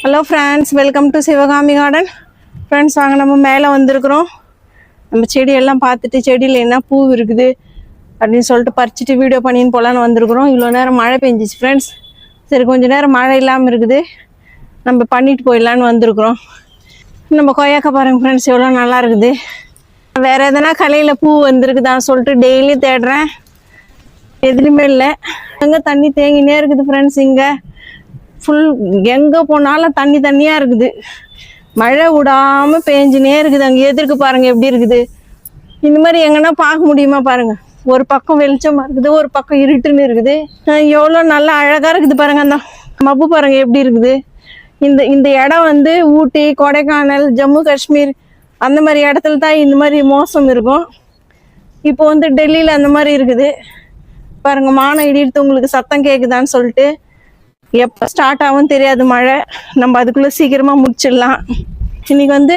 Hello friends, welcome to Sivakami garden. Friends, வாங்க நம்ம மேலே வந்திருக்கிறோம். நம்ம செடியெல்லாம் பார்த்துட்டு செடியில் என்ன பூ இருக்குது அப்படின்னு சொல்லிட்டு பறிச்சுட்டு வீடியோ பண்ணின்னு போகலான்னு வந்திருக்கிறோம். இவ்வளோ நேரம் மழை பெஞ்சிச்சு ஃப்ரெண்ட்ஸ். சரி, கொஞ்சம் நேரம் மழை இல்லாமல் இருக்குது, நம்ம பண்ணிட்டு போயிடலான்னு வந்திருக்கிறோம். நம்ம கொய்யாக்கா பாருங்க ஃப்ரெண்ட்ஸ், எவ்வளோ நல்லா இருக்குது. வேறு எதனா கலையில் பூ வந்திருக்குதான்னு சொல்லிட்டு டெய்லி தேடுறேன், எதுலையுமே இல்லை. எங்கே தண்ணி தேங்கினே இருக்குது ஃப்ரெண்ட்ஸ். இங்கே ஃபுல் எங்கே போனாலும் தண்ணியாக இருக்குது. மழை விடாமல் பேஞ்சினே இருக்குது. அங்கே எதிர்க்கு பாருங்கள் எப்படி இருக்குது. இந்த மாதிரி எங்கன்னா பார்க்க முடியுமா பாருங்கள். ஒரு பக்கம் வெளிச்சமாக இருக்குது, ஒரு பக்கம் இருட்டுன்னு இருக்குது. எவ்வளோ நல்லா அழகாக இருக்குது பாருங்கள். அந்த மப்பு பாருங்கள் எப்படி இருக்குது. இந்த இடம் வந்து ஊட்டி, கொடைக்கானல், ஜம்மு காஷ்மீர் அந்த மாதிரி இடத்துல தான் இந்த மாதிரி மோசம் இருக்கும். இப்போ வந்து டெல்லியில் அந்த மாதிரி இருக்குது பாருங்கள். மானம் இடிட்டு உங்களுக்கு சத்தம் கேட்குதான்னு சொல்லிட்டு. எப்போ ஸ்டார்ட் ஆகும் தெரியாது மழை. நம்ம அதுக்குள்ளே சீக்கிரமாக முடிச்சிடலாம். இன்னைக்கு வந்து